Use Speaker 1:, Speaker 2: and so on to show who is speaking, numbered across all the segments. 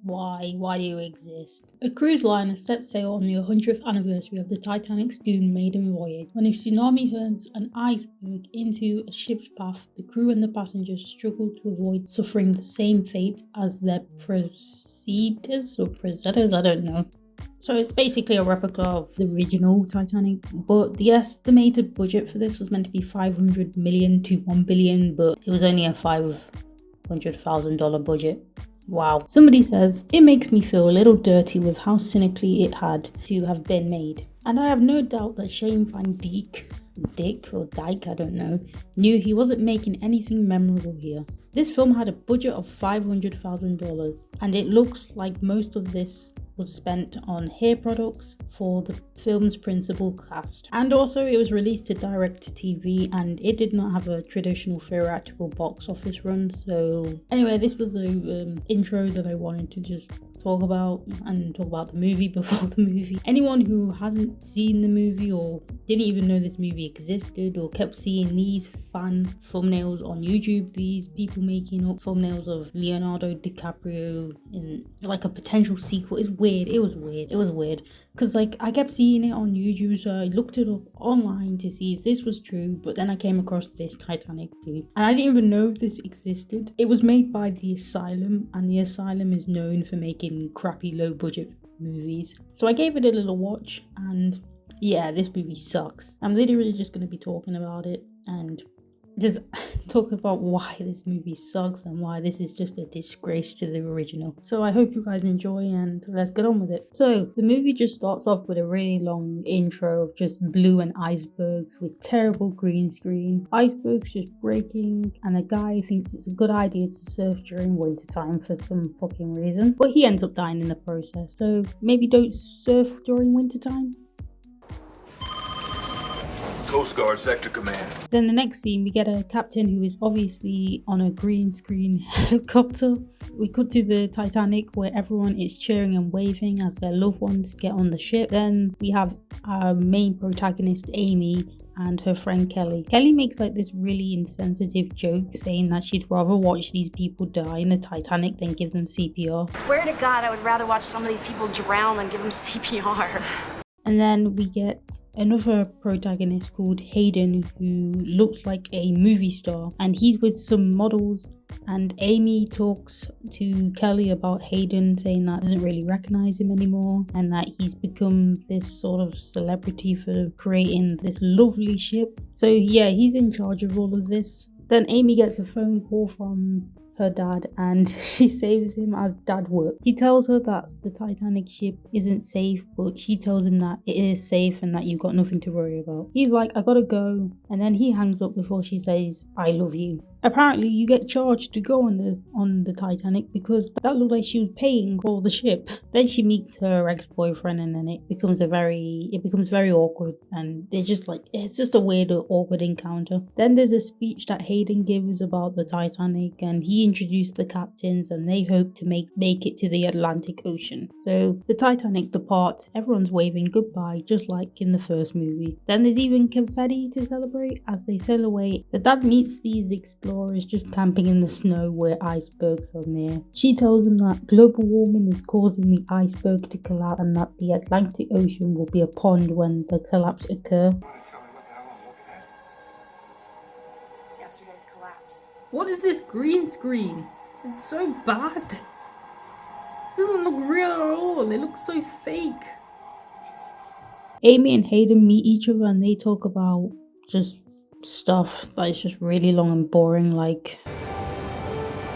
Speaker 1: Why do you exist? A cruise liner set sail on the 100th anniversary of the Titanic's doomed maiden voyage. When a tsunami hurls an iceberg into a ship's path, the crew and the passengers struggle to avoid suffering the same fate as their preceders, I don't know. So it's basically a replica of the original Titanic, but the estimated budget for this was meant to be $500 million to $1 billion, but it was only a $500,000 budget. Wow. Somebody says, it makes me feel a little dirty with how cynically it had to have been made. And I have no doubt that Shane Van Dyke, I don't know, knew he wasn't making anything memorable here. This film had a budget of $500,000, and it looks like most of this was spent on hair products for the film's principal cast. And also it was released to direct-to-TV, and it did not have a traditional theatrical box office run. So anyway, this was the intro that I wanted to just talk about the movie before the movie. Anyone who hasn't seen the movie or didn't even know this movie existed or kept seeing these fan thumbnails on YouTube, these people making up thumbnails of Leonardo DiCaprio in like a potential sequel, it's weird. It was weird because like I kept seeing it on YouTube, so I looked it up online to see if this was true, but then I came across this Titanic movie and I didn't even know this existed. It was made by The Asylum, and The Asylum is known for making crappy low budget movies. So I gave it a little watch, and yeah, this movie sucks. I'm literally just going to be talking about it and just talk about why this movie sucks and why this is just a disgrace to the original. So I hope you guys enjoy, and let's get on with it. So the movie just starts off with a really long intro of just blue and icebergs with terrible green screen. Icebergs just breaking, and a guy thinks it's a good idea to surf during winter time for some fucking reason, but he ends up dying in the process. So maybe don't surf during winter time.
Speaker 2: Coast Guard Sector Command.
Speaker 1: Then the next scene, we get a captain who is obviously on a green screen helicopter. We cut to the Titanic where everyone is cheering and waving as their loved ones get on the ship. Then we have our main protagonist, Amy, and her friend Kelly. Kelly makes like this really insensitive joke saying that she'd rather watch these people die in the Titanic than give them CPR.
Speaker 3: Swear to God, I would rather watch some of these people drown than give them CPR.
Speaker 1: And then we get another protagonist called Hayden, who looks like a movie star, and he's with some models, and Amy talks to Kelly about Hayden, saying that doesn't really recognize him anymore and that he's become this sort of celebrity for creating this lovely ship. So yeah, he's in charge of all of this. Then Amy gets a phone call from her dad, and she saves him as dad work. He tells her that the Titanic ship isn't safe, but she tells him that it is safe and that you've got nothing to worry about. He's like, I gotta go, and then he hangs up before she says, I love you. Apparently you get charged to go on the Titanic because that looked like she was paying for the ship. Then she meets her ex-boyfriend, and then it becomes very awkward, and it's just a weird awkward encounter. Then there's a speech that Hayden gives about the Titanic, and he introduced the captains, and they hope to make it to the Atlantic Ocean. So the Titanic departs, everyone's waving goodbye just like in the first movie. Then there's even confetti to celebrate as they sail away. The dad meets these explorers just camping in the snow where icebergs are near. She tells him that global warming is causing the iceberg to collapse and that the Atlantic Ocean will be a pond when the collapse occurs.
Speaker 3: Yesterday's collapse.
Speaker 1: What is this green screen? It's so bad. It doesn't look real at all. It looks so fake. Amy and Hayden meet each other and they talk about just stuff that is just really long and boring, like...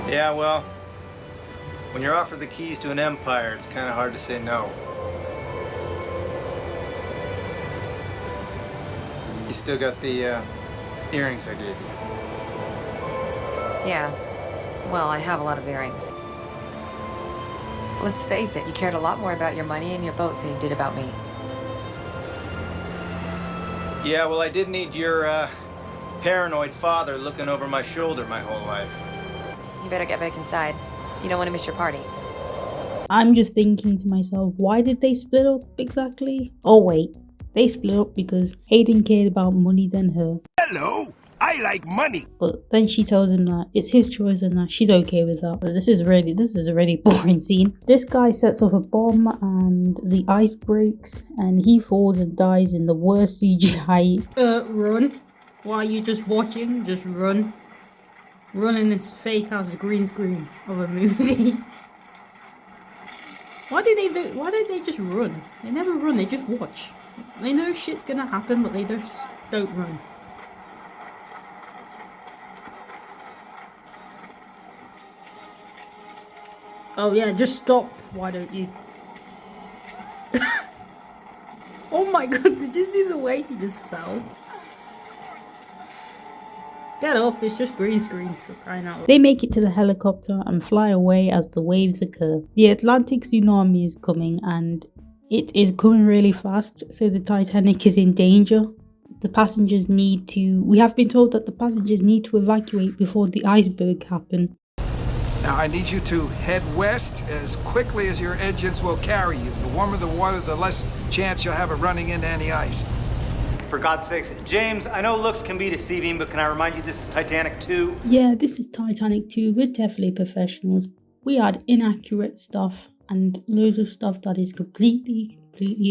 Speaker 4: Yeah, well, when you're offered the keys to an empire, it's kind of hard to say no. You still got the earrings I gave you?
Speaker 5: Yeah. Well, I have a lot of earrings. Let's face it, you cared a lot more about your money and your boats than you did about me.
Speaker 4: Yeah, well, I did need your paranoid father looking over my shoulder my whole life.
Speaker 5: You better get back inside. You don't want to miss your party.
Speaker 1: I'm just thinking to myself, why did they split up exactly? Oh wait, they split up because Hayden cared about money than her.
Speaker 2: Hello,
Speaker 6: I like money.
Speaker 1: But then she tells him that it's his choice and that she's okay with that. But this is a really boring scene. This guy sets off a bomb and the ice breaks and he falls and dies in the worst CGI. Run. Why are you just watching? Just run. Run in this fake ass green screen of a movie. Why don't they just run? They never run, they just watch. They know shit's gonna happen, but they just don't run. Oh yeah, just stop. Why don't you? Oh my god, did you see the way he just fell? Get up, it's just green screen for crying out loud. They make it to the helicopter and fly away as the waves occur. The Atlantic tsunami is coming and it is coming really fast, so the Titanic is in danger. The passengers we have been told that the passengers need to evacuate before the iceberg happen.
Speaker 7: Now I need you to head west as quickly as your engines will carry you. The warmer the water, the less chance you'll have of running into any ice.
Speaker 4: For God's sakes, James, I know looks can be deceiving, but can I remind you this is Titanic 2?
Speaker 1: Yeah, this is Titanic 2. We're definitely professionals. We had inaccurate stuff and loads of stuff that is completely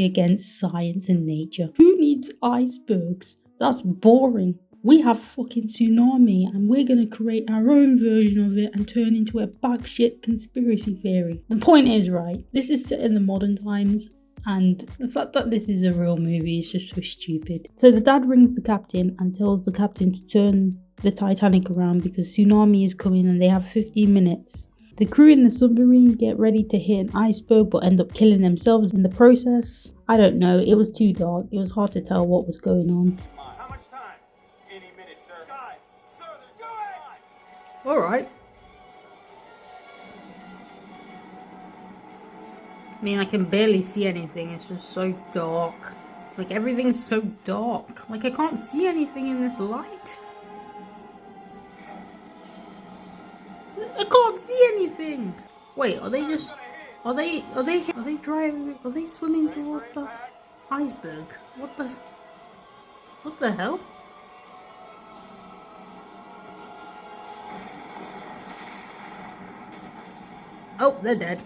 Speaker 1: against science and nature. Who needs icebergs? That's boring. We have fucking tsunami and we're gonna create our own version of it and turn into a bagshit conspiracy theory. The point is, right, this is set in the modern times and the fact that this is a real movie is just so stupid. So the dad rings the captain and tells the captain to turn the Titanic around because tsunami is coming and they have 15 minutes. The crew in the submarine get ready to hit an iceberg but end up killing themselves in the process. I don't know, it was too dark. It was hard to tell what was going on.
Speaker 6: How much time? Any minute, sir. Time. Sir, there's no time.
Speaker 1: Alright. I mean, I can barely see anything. It's just so dark. Like, everything's so dark. Like, I can't see anything in this light. I can't see anything. Wait, are they driving? Are they swimming towards the iceberg? What the hell? Oh, they're dead.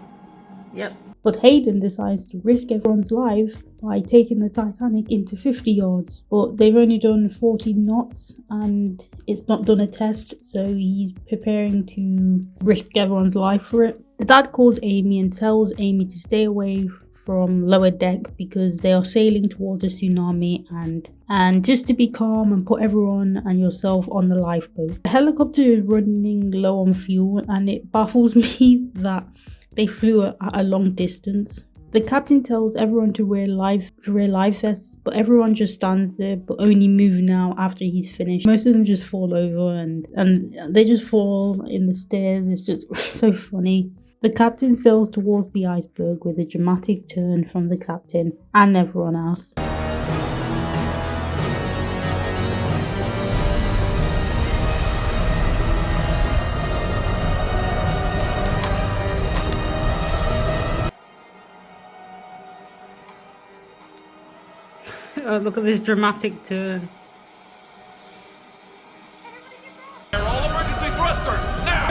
Speaker 1: Yep. But Hayden decides to risk everyone's life by taking the Titanic into 50 yards. But they've only done 40 knots and it's not done a test, so he's preparing to risk everyone's life for it. The dad calls Amy and tells Amy to stay away from lower deck because they are sailing towards a tsunami and just to be calm and put everyone and yourself on the lifeboat. The helicopter is running low on fuel and it baffles me that they flew at a long distance. The captain tells everyone to wear life vests, but everyone just stands there, but only move now after he's finished. Most of them just fall over and they just fall in the stairs. It's just so funny. The captain sails towards the iceberg with a dramatic turn from the captain and everyone else. Oh, look at this dramatic turn.
Speaker 6: All emergency thrusters, now!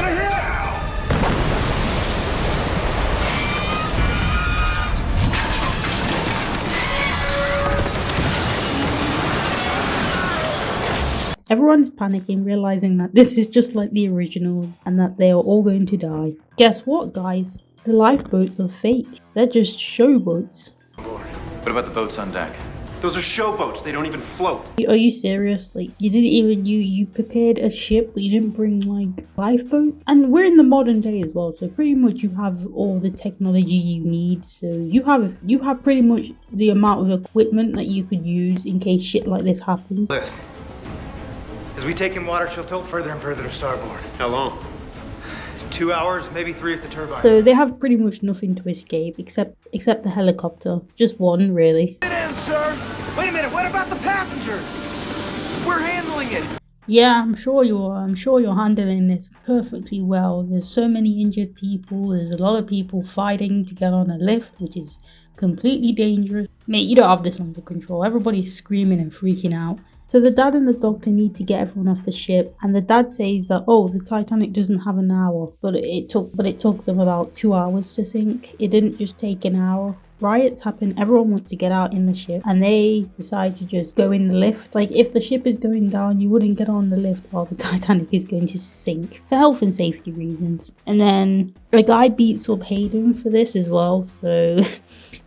Speaker 1: Everyone's panicking, realizing that this is just like the original and that they are all going to die. Guess what, guys? The lifeboats are fake. They're just showboats.
Speaker 2: What about the boats on deck?
Speaker 6: Those are showboats. They don't even float.
Speaker 1: Are you serious? Like, you didn't even, you prepared a ship, but you didn't bring, like, lifeboat? And we're in the modern day as well, so pretty much you have all the technology you need. So you have pretty much the amount of equipment that you could use in case shit like this happens.
Speaker 4: List. As we take in water, she'll tilt further and further to starboard.
Speaker 6: How long?
Speaker 4: 2 hours, maybe 3 if the turbines.
Speaker 1: So they have pretty much nothing to escape except the helicopter. Just one, really.
Speaker 7: Get in, sir! Wait a minute, what about the passengers? We're handling it!
Speaker 1: Yeah, I'm sure you are. I'm sure you're handling this perfectly well. There's so many injured people. There's a lot of people fighting to get on a lift, which is completely dangerous. Mate, you don't have this under control. Everybody's screaming and freaking out. So the dad and the doctor need to get everyone off the ship, and the dad says that, oh, the Titanic doesn't have an hour, but it took them about 2 hours to sink. It didn't just take an hour. Riots happen, everyone wants to get out in the ship, and they decide to just go in the lift. Like, if the ship is going down, you wouldn't get on the lift while the Titanic is going to sink, for health and safety reasons. And then a guy beats up Hayden for this as well, so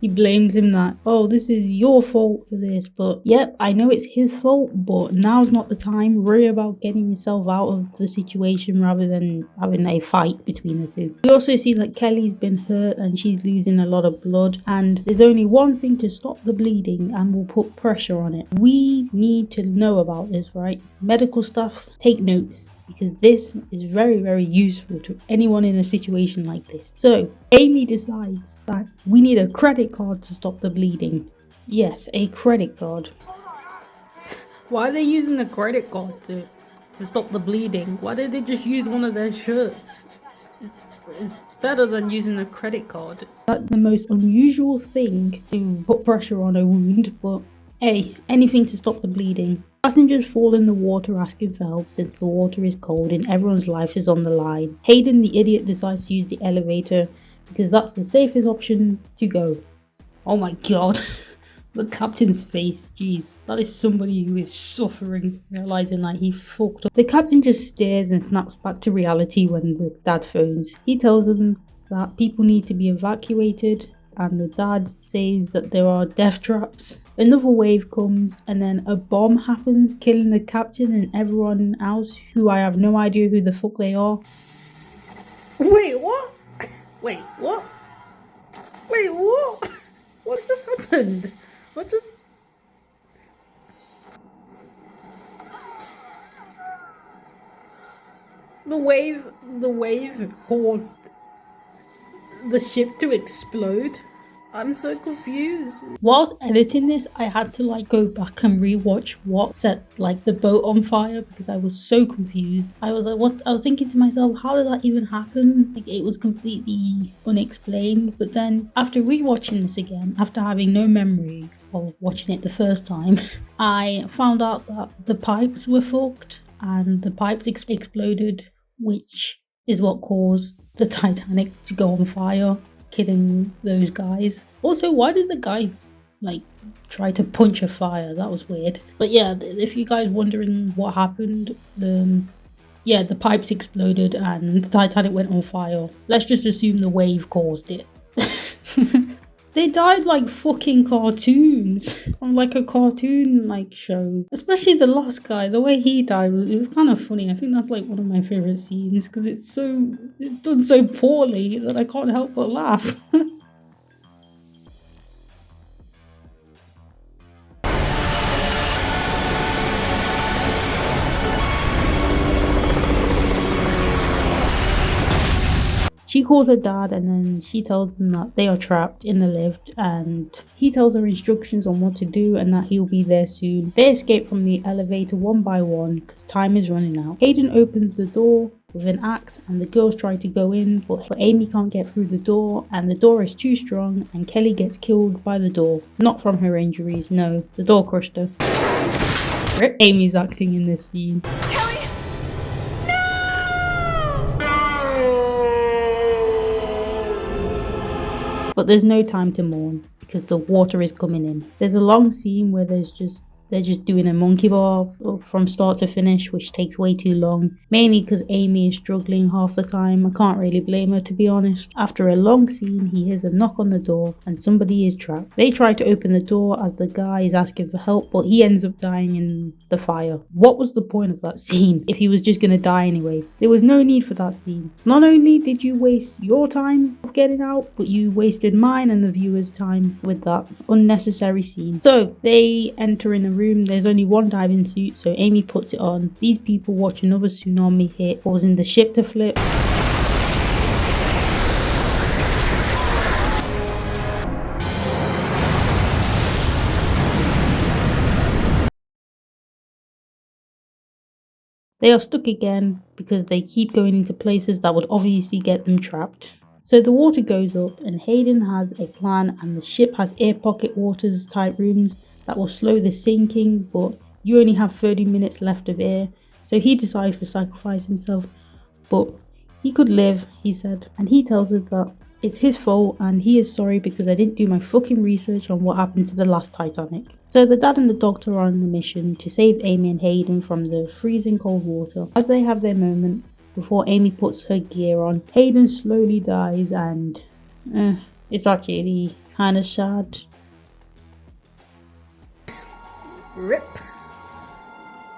Speaker 1: he blames him that, oh, this is your fault for this. But yep, I know it's his fault, but now's not the time. Worry about getting yourself out of the situation rather than having a fight between the two. We also see that Kelly's been hurt and she's losing a lot of blood, and there's only one thing to stop the bleeding and we'll put pressure on it. We need to know about this, right? Medical staff, take notes, because this is very, very useful to anyone in a situation like this. So Amy decides that we need a credit card to stop the bleeding. Yes, a credit card. Why are they using a credit card to stop the bleeding? Why did they just use one of their shirts? It's better than using a credit card. That's the most unusual thing to put pressure on a wound, but hey, anything to stop the bleeding. Passengers fall in the water asking for help since the water is cold and everyone's life is on the line. Hayden, the idiot, decides to use the elevator because that's the safest option to go. Oh my god. The captain's face, jeez. That is somebody who is suffering, realizing that he fucked up. The captain just stares and snaps back to reality when the dad phones. He tells them that people need to be evacuated, and the dad says that there are death traps. Another wave comes and then a bomb happens, killing the captain and everyone else who I have no idea who the fuck they are. Wait, what? Wait, what? Wait, what? What just happened? What just... The wave caused the ship to explode. I'm so confused. Whilst editing this, I had to go back and rewatch what set the boat on fire because I was so confused. I was like, what? I was thinking to myself, how did that even happen? It was completely unexplained. But then after rewatching this again, after having no memory of watching it the first time, I found out that the pipes were fucked and the pipes exploded, which is what caused the Titanic to go on fire, killing those guys. Also, why did the guy try to punch a fire? That was weird. But yeah, if you guys wondering what happened, yeah, the pipes exploded and the Titanic went on fire. Let's just assume the wave caused it. They died like fucking cartoons on a cartoon show. Especially the last guy, the way he died, it was kind of funny. I think that's one of my favorite scenes because it's done so poorly that I can't help but laugh. She calls her dad and then she tells them that they are trapped in the lift, and he tells her instructions on what to do and that he'll be there soon. They escape from the elevator one by one because time is running out. Hayden opens the door with an axe and the girls try to go in, but Amy can't get through the door and the door is too strong and Kelly gets killed by the door. Not from her injuries, no, the door crushed her. Rip Amy's acting in this scene. But there's no time to mourn because the water is coming in. There's a long scene where they're just doing a monkey bar from start to finish, which takes way too long. Mainly because Amy is struggling half the time. I can't really blame her, to be honest. After a long scene, he hears a knock on the door and somebody is trapped. They try to open the door as the guy is asking for help, but he ends up dying in the fire. What was the point of that scene if he was just gonna die anyway? There was no need for that scene. Not only did you waste your time of getting out, but you wasted mine and the viewer's time with that unnecessary scene. So they enter in a room. There's only one diving suit, so Amy puts it on. These people watch another tsunami hit, causing the ship to flip. They are stuck again because they keep going into places that would obviously get them trapped. So the water goes up and Hayden has a plan, and the ship has air pocket waters type rooms that will slow the sinking, but you only have 30 minutes left of air. So he decides to sacrifice himself, but he could live, he said. And he tells her that it's his fault and he is sorry because I didn't do my fucking research on what happened to the last Titanic. So the dad and the doctor are on the mission to save Amy and Hayden from the freezing cold water. As they have their moment, before Amy puts her gear on, Hayden slowly dies, and it's actually kind of sad. Rip.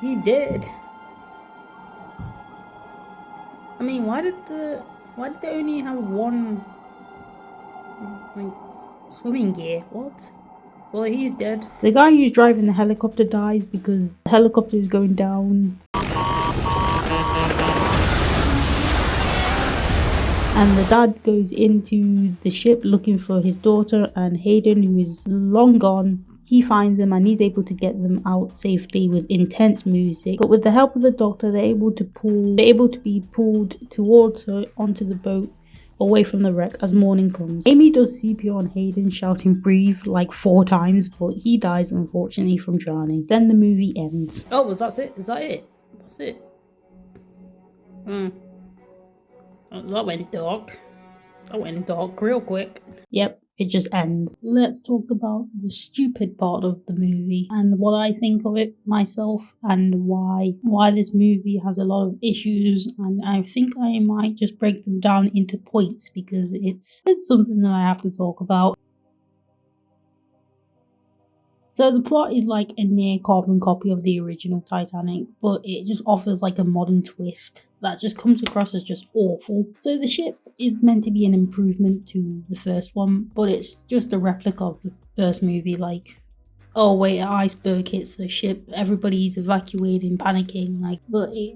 Speaker 1: He did. I mean, why did they only have one swimming gear? What? Well, he's dead. The guy who's driving the helicopter dies because the helicopter is going down. And the dad goes into the ship looking for his daughter, and Hayden, who is long gone, he finds them and he's able to get them out safely with intense music. But with the help of the doctor, they're able to be pulled towards her onto the boat, away from the wreck as morning comes. Amy does CPR on Hayden, shouting breathe like 4 times, but he dies unfortunately from drowning. Then the movie ends. Oh, was that it? Is that it? That's it? That went dark. That went dark real quick. Yep. It just ends. Let's talk about the stupid part of the movie and what I think of it myself, and why this movie has a lot of issues, and I think I might just break them down into points because it's something that I have to talk about. So the plot is like a near carbon copy of the original Titanic, but it just offers like a modern twist that just comes across as just awful. So the ship is meant to be an improvement to the first one, but it's just a replica of the first movie. Like, oh wait, an iceberg hits the ship, everybody's evacuating, panicking,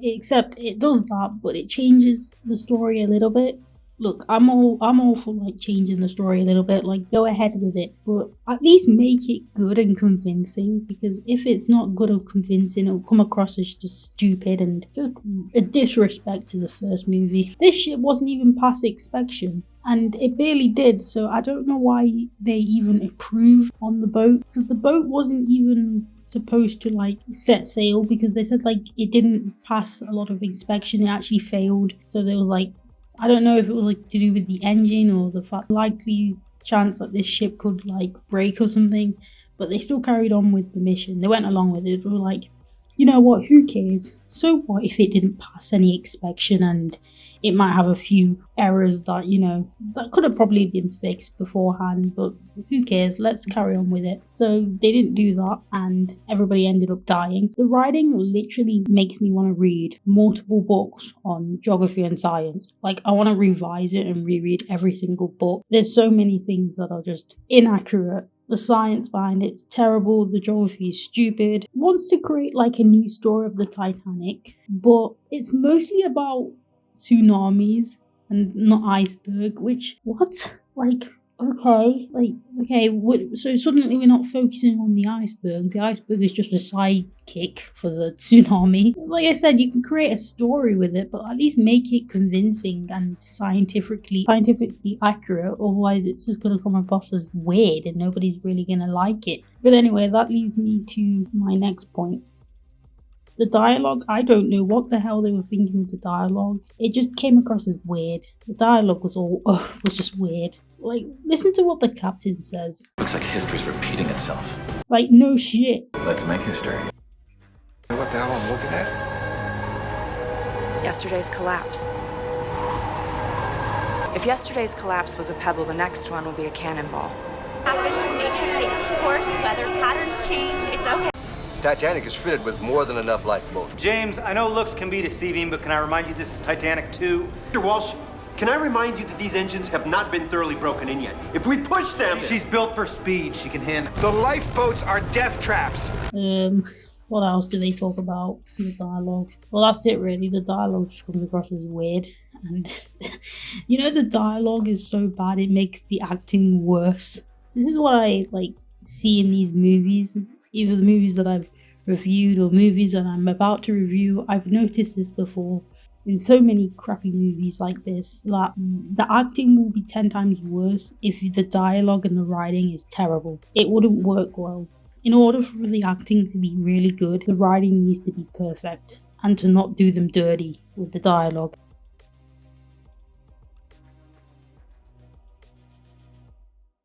Speaker 1: except it does that, but it changes the story a little bit. Look, I'm all for like changing the story a little bit, like go ahead with it, but at least make it good and convincing, because if it's not good or convincing, it'll come across as just stupid and just a disrespect to the first movie. This shit wasn't even past inspection, and it barely did, so I don't know why they even approved on the boat, because the boat wasn't even supposed to like set sail, because they said like it didn't pass a lot of inspection, it actually failed. So there was like, I don't know if it was like to do with the engine or the likely chance that this ship could like break or something, but they still carried on with the mission. They went along with it. They were like, you know what, who cares? So what if it didn't pass any inspection and it might have a few errors that, you know, that could have probably been fixed beforehand, but who cares? Let's carry on with it. So they didn't do that and everybody ended up dying. The writing literally makes me want to read multiple books on geography and science. Like, I want to revise it and reread every single book. There's so many things that are just inaccurate. The science behind it's terrible, the geography is stupid. It wants to create like a new story of the Titanic, but it's mostly about tsunamis and not iceberg, which, what? So suddenly we're not focusing on the iceberg. The iceberg is just a sidekick for the tsunami. Like I said, you can create a story with it, but at least make it convincing and scientifically accurate. Otherwise, it's just going to come across as weird and nobody's really going to like it. But anyway, that leads me to my next point. The dialogue, I don't know what the hell they were thinking with the dialogue. It just came across as weird. The dialogue was just weird. Like, listen to what the captain says.
Speaker 2: Looks like history's repeating itself.
Speaker 1: Like, no shit.
Speaker 2: Let's make history.
Speaker 7: What the hell I'm looking at?
Speaker 5: Yesterday's collapse. If yesterday's collapse was a pebble, the next one will be a cannonball.
Speaker 8: Happens, nature takes its course, weather patterns change, it's okay.
Speaker 9: Titanic is fitted with more than enough lifeboats.
Speaker 4: James, I know looks can be deceiving, but can I remind you this is Titanic 2?
Speaker 6: Mr. Walsh, can I remind you that these engines have not been thoroughly broken in yet? If we push them...
Speaker 4: She's built for speed. She can handle...
Speaker 7: The lifeboats are death traps.
Speaker 1: What else do they talk about in the dialogue? Well, that's it really. The dialogue just comes across as weird. And, you know, the dialogue is so bad, it makes the acting worse. This is what I, see in these movies. Either the movies that I've reviewed or movies that I'm about to review. I've noticed this before in so many crappy movies like this, that the acting will be 10 times worse if the dialogue and the writing is terrible. It wouldn't work well. In order for the acting to be really good, the writing needs to be perfect and to not do them dirty with the dialogue.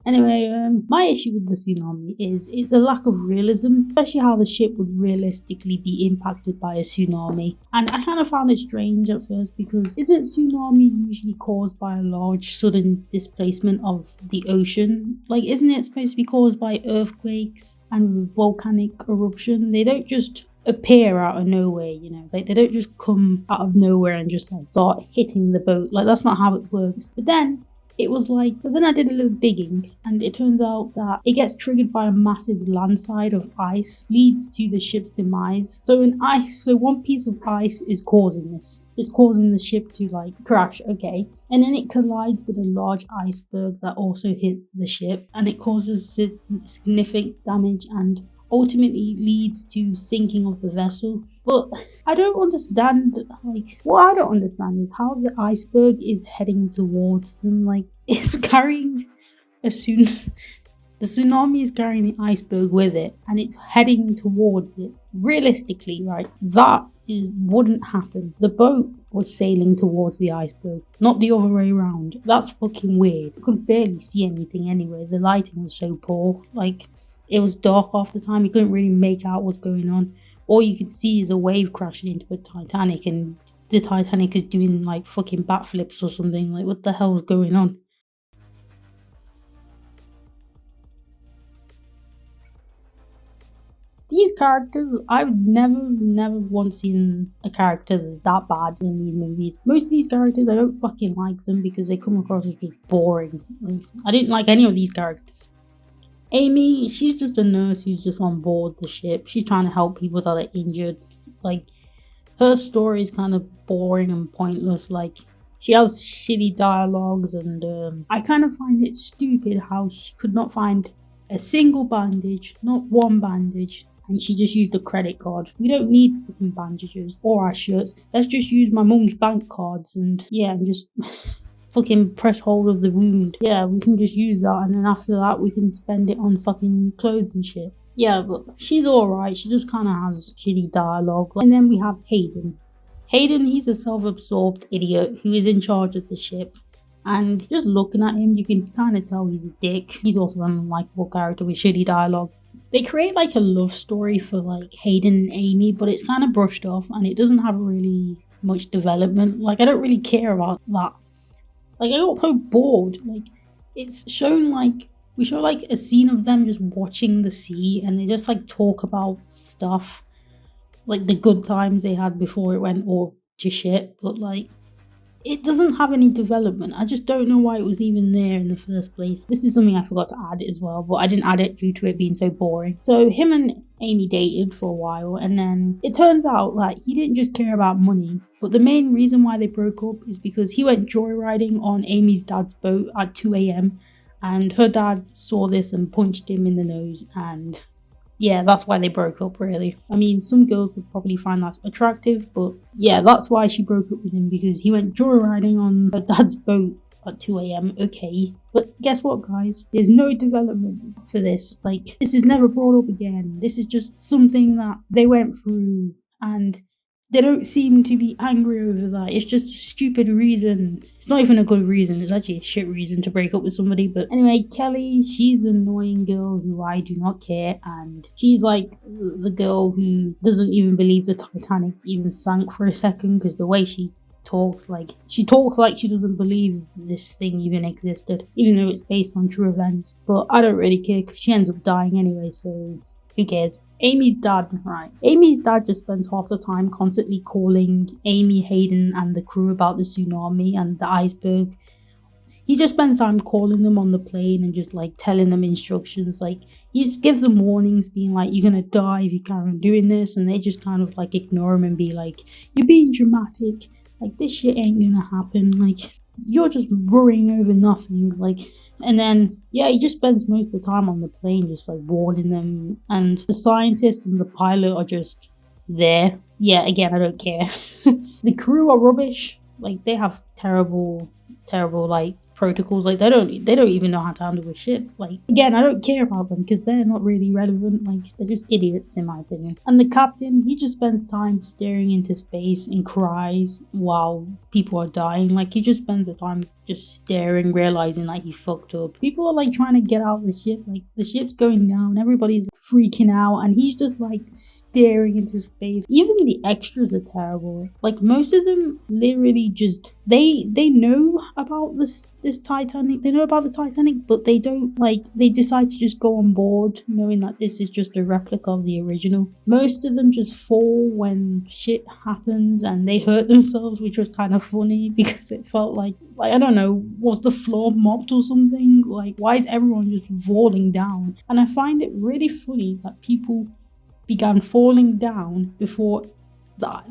Speaker 1: Anyway, my issue with the tsunami is it's a lack of realism, especially how the ship would realistically be impacted by a tsunami. And I kind of found it strange at first because isn't tsunami usually caused by a large sudden displacement of the ocean? Like, isn't it supposed to be caused by earthquakes and volcanic eruption? They don't just appear out of nowhere, you know, like they don't just come out of nowhere and just like start hitting the boat. Like, that's not how it works. But then it was like, so then I did a little digging and it turns out that it gets triggered by a massive landslide of ice, leads to the ship's demise. So one piece of ice is causing this. It's causing the ship to like crash, okay? And then it collides with a large iceberg that also hits the ship and it causes significant damage and ultimately leads to sinking of the vessel. But I don't understand, like, what I don't understand is how the iceberg is heading towards them. Like, it's carrying the tsunami is carrying the iceberg with it and it's heading towards it. Realistically, right, wouldn't happen. The boat was sailing towards the iceberg, not the other way around. That's fucking weird. I could barely see anything anyway. The lighting was so poor. Like, it was dark half the time. You couldn't really make out what's going on. All you could see is a wave crashing into a Titanic and the Titanic is doing like fucking backflips or something. Like, what the hell is going on? These characters, I've never once seen a character that bad in these movies. Most of these characters, I don't fucking like them because they come across as just boring. I didn't like any of these characters. Amy, she's just a nurse who's just on board the ship. She's trying to help people that are injured. Like, her story is kind of boring and pointless. Like, she has shitty dialogues and I kind of find it stupid how she could not find a single bandage, not one bandage, and she just used a credit card. We don't need fucking bandages or our shirts. Let's just use my mum's bank cards and yeah, and just fucking press hold of the wound. Yeah, we can just use that and then after that we can spend it on fucking clothes and shit. Yeah, but she's alright. She just kind of has shitty dialogue. And then we have Hayden. Hayden, he's a self-absorbed idiot who is in charge of the ship. And just looking at him, you can kind of tell he's a dick. He's also an unlikable character with shitty dialogue. They create like a love story for like Hayden and Amy, but it's kind of brushed off and it doesn't have really much development. Like, I don't really care about that. Like, I got so bored. Like, it's shown like, we show like a scene of them just watching the sea and they just like talk about stuff. Like the good times they had before it went all to shit. But like, it doesn't have any development. I just don't know why it was even there in the first place. This is something I forgot to add as well, but I didn't add it due to it being so boring. So him and Amy dated for a while, and then it turns out that he didn't just care about money, but the main reason why they broke up is because he went joyriding on Amy's dad's boat at 2 a.m. and her dad saw this and punched him in the nose, and yeah, that's why they broke up, really. I mean, some girls would probably find that attractive, but yeah, that's why she broke up with him, because he went joyriding on her dad's boat at 2 a.m. Okay, but guess what, guys? There's no development for this. Like, this is never brought up again. This is just something that they went through, and they don't seem to be angry over that. It's just a stupid reason. It's not even a good reason. It's actually a shit reason to break up with somebody. But anyway, Kelly, she's an annoying girl who I do not care. And she's like the girl who doesn't even believe the Titanic even sank for a second, because the way she talks like she doesn't believe this thing even existed, even though it's based on true events. But I don't really care because she ends up dying anyway, so who cares? Amy's dad, right? Amy's dad just spends half the time constantly calling Amy, Hayden, and the crew about the tsunami and the iceberg. He just spends time calling them on the plane and just like telling them instructions. Like, he just gives them warnings, being like, you're gonna die if you carry on doing this, and they just kind of like ignore him and be like, you're being dramatic. Like, this shit ain't gonna happen. Like, you're just worrying over nothing. Like, and then yeah, he just spends most of the time on the plane just like warning them, and the scientist and the pilot are just there. Yeah, again, I don't care. The crew are rubbish. Like, they have terrible like protocols. Like they don't even know how to handle a ship. Like again, I don't care about them because they're not really relevant. Like they're just idiots in my opinion. And the captain, he just spends time staring into space and cries while people are dying. Like he just spends the time just staring, realizing like he fucked up. People are like trying to get out of the ship, like the ship's going down, everybody's freaking out, and he's just like staring into space. Even the extras are terrible. Like most of them literally just they know about this Titanic, they know about the Titanic, but they don't, like, they decide to just go on board knowing that this is just a replica of the original. Most of them just fall when shit happens and they hurt themselves, which was kind of funny because it felt like I don't know, was the floor mopped or something? Like, why is everyone just falling down? And I find it really funny that people began falling down before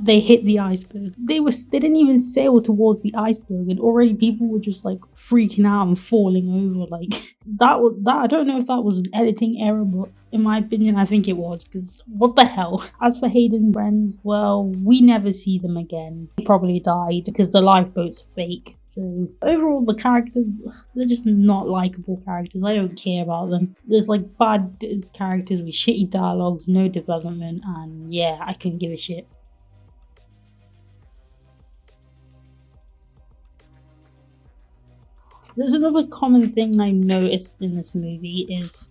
Speaker 1: they hit the iceberg. They didn't even sail towards the iceberg, and already people were just like freaking out and falling over. Like that I don't know if that was an editing error, but in my opinion I think it was, because what the hell. As for Hayden's friends, well, we never see them again. They probably died because the lifeboat's fake. So overall, the characters, they're just not likable characters. I don't care about them. There's like bad characters with shitty dialogues, no development, and yeah, I couldn't give a shit. There's another common thing I noticed in this movie is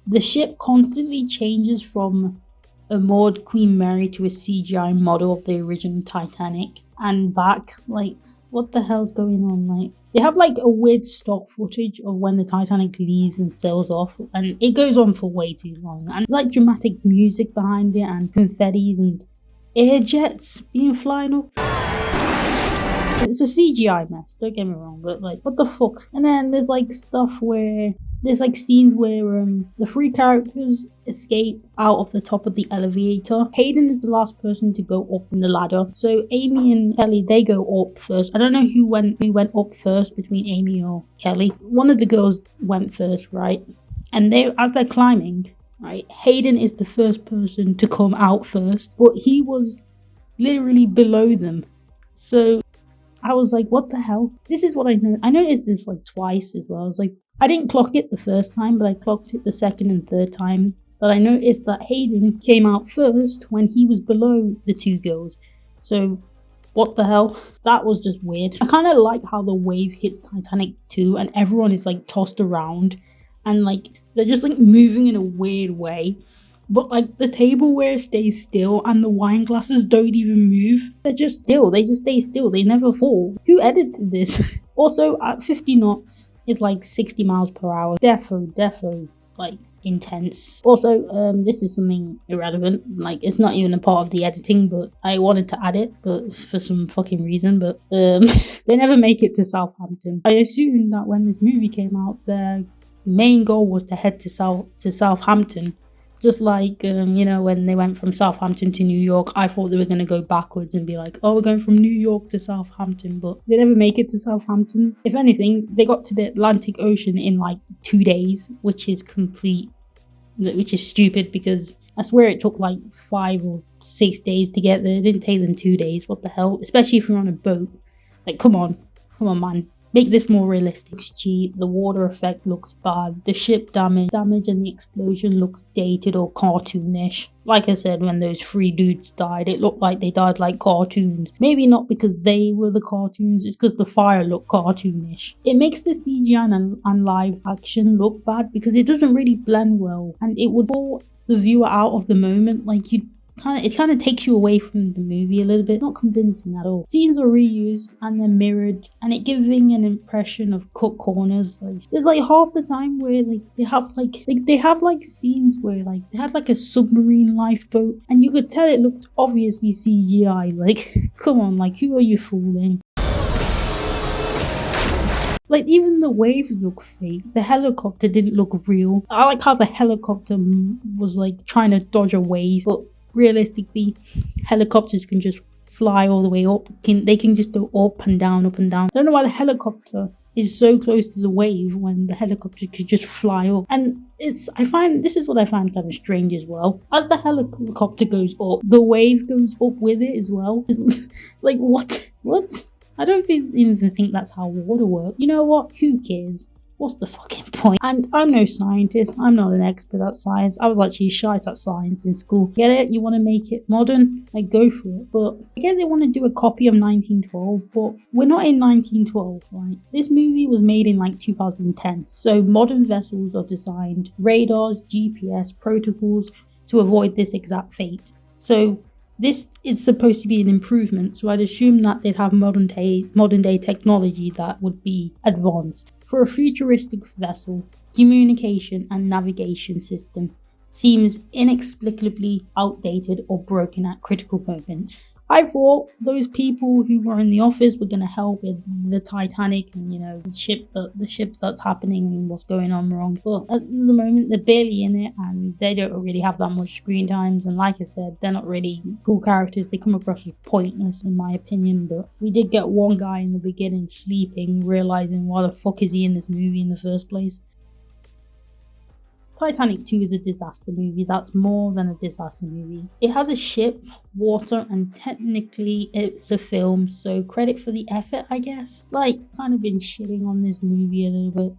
Speaker 1: the ship constantly changes from a moored Queen Mary to a CGI model of the original Titanic and back. Like, what the hell's going on? Like, they have like a weird stock footage of when the Titanic leaves and sails off, and it goes on for way too long. And like dramatic music behind it and confetti and air jets being flying up. It's a CGI mess, don't get me wrong, but like, what the fuck? And then there's like stuff where there's like scenes where the three characters escape out of the top of the elevator. Hayden is the last person to go up in the ladder, so Amy and Kelly, they go up first. I don't know who went up first between Amy or Kelly. One of the girls went first, right? And as they're climbing, right, Hayden is the first person to come out first, but he was literally below them. So I was like, what the hell? This is what I know. I noticed this like twice as well. I was like, I didn't clock it the first time, but I clocked it the second and third time. But I noticed that Hayden came out first when he was below the two girls. So what the hell? That was just weird. I kind of like how the wave hits Titanic too, and everyone is like tossed around and like they're just like moving in a weird way. But like the tableware stays still and the wine glasses don't even move. They're just still. They just stay still. They never fall. Who edited this? Also, at 50 knots, it's like 60 miles per hour. Defo, like intense. Also, this is something irrelevant. Like, it's not even a part of the editing, but I wanted to add it, but for some fucking reason. But they never make it to Southampton. I assumed that when this movie came out, their main goal was to head to Southampton. Just like, when they went from Southampton to New York, I thought they were going to go backwards and be like, oh, we're going from New York to Southampton, but they never make it to Southampton. If anything, they got to the Atlantic Ocean in like 2 days, which is stupid because I swear it took like 5 or 6 days to get there. It didn't take them 2 days. What the hell? Especially if you're on a boat. Like, come on, man. Make this more realistic. It's cheap. The water effect looks bad. The ship damage and the explosion looks dated or cartoonish. Like I said, when those 3 dudes died, it looked like they died like cartoons. Maybe not because they were the cartoons, it's because the fire looked cartoonish. It makes the CGI and live action look bad because it doesn't really blend well, and it would pull the viewer out of the moment. Like, it kind of takes you away from the movie a little bit. Not convincing at all. Scenes are reused and they're mirrored, and it giving an impression of cut corners. Like, there's like half the time where like they have scenes where like they had like a submarine lifeboat, and you could tell it looked obviously CGI. Like, come on, like, who are you fooling? Like, even the waves look fake. The helicopter didn't look real. I like how the helicopter was like trying to dodge a wave, but realistically, helicopters can just fly all the way up. They can just go up and down, up and down. I don't know why the helicopter is so close to the wave when the helicopter could just fly up. And this is what I find kind of strange as well. As the helicopter goes up, the wave goes up with it as well. Like, what? I don't even think that's how water works. You know what? Who cares? What's the fucking point? And I'm no scientist. I'm not an expert at science. I was actually shite at science in school. Get it? You want to make it modern? Like, go for it. But again, they want to do a copy of 1912, but we're not in 1912, right? This movie was made in like 2010. So modern vessels are designed, radars, GPS, protocols to avoid this exact fate. So this is supposed to be an improvement, so I'd assume that they'd have modern day technology that would be advanced. For a futuristic vessel, communication and navigation system seems inexplicably outdated or broken at critical moments. I thought those people who were in the office were going to help with the Titanic and, you know, the ship that's happening and what's going on wrong. But at the moment, they're barely in it and they don't really have that much screen times. And like I said, they're not really cool characters. They come across as pointless, in my opinion. But we did get one guy in the beginning sleeping, realizing why the fuck is he in this movie in the first place. Titanic 2 is a disaster movie. That's more than a disaster movie. It has a ship, water, and technically it's a film, so credit for the effort, I guess. Like, kind of been shitting on this movie a little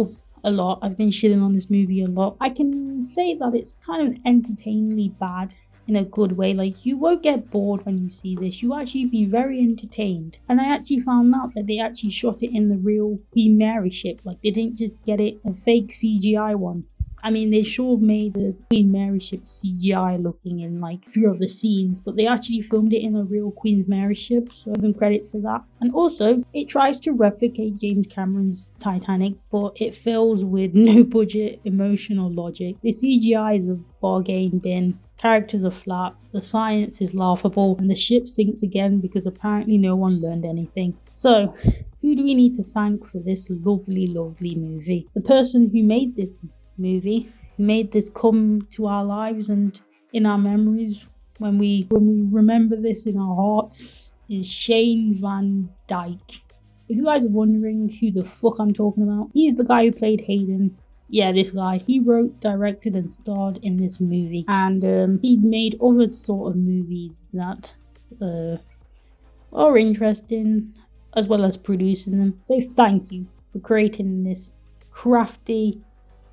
Speaker 1: bit. A lot. I've been shitting on this movie a lot. I can say that it's kind of entertainingly bad in a good way. Like, you won't get bored when you see this. You'll actually be very entertained. And I actually found out that they actually shot it in the real Queen Mary ship. Like, they didn't just get it a fake CGI one. I mean, they sure made the Queen Mary ship CGI looking in like a few of the scenes, but they actually filmed it in a real Queen Mary ship, so I give them credit for that. And also, it tries to replicate James Cameron's Titanic, but it fails with no budget, emotional logic. The CGI is a bargain bin. Characters are flat, the science is laughable, and the ship sinks again because apparently no one learned anything. So, who do we need to thank for this lovely, lovely movie? The person who made this movie, who made this come to our lives and in our memories when we remember this in our hearts, is Shane Van Dyke. If you guys are wondering who the fuck I'm talking about, he's the guy who played Hayden. Yeah, this guy. He wrote, directed, and starred in this movie. And he made other sort of movies that are interesting, as well as producing them. So thank you for creating this crafty,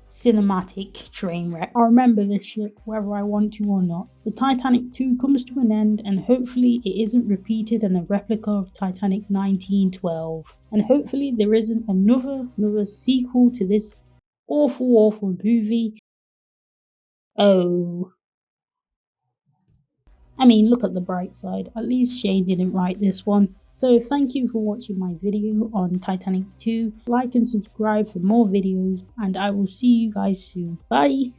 Speaker 1: cinematic train wreck. I remember this ship whether I want to or not. The Titanic 2 comes to an end, and hopefully it isn't repeated in a replica of Titanic 1912. And hopefully there isn't another sequel to this awful movie. Oh, I mean, look at the bright side. At least Shane didn't write this one. So thank you for watching my video on Titanic 2. Like and subscribe for more videos, and I will see you guys soon. Bye!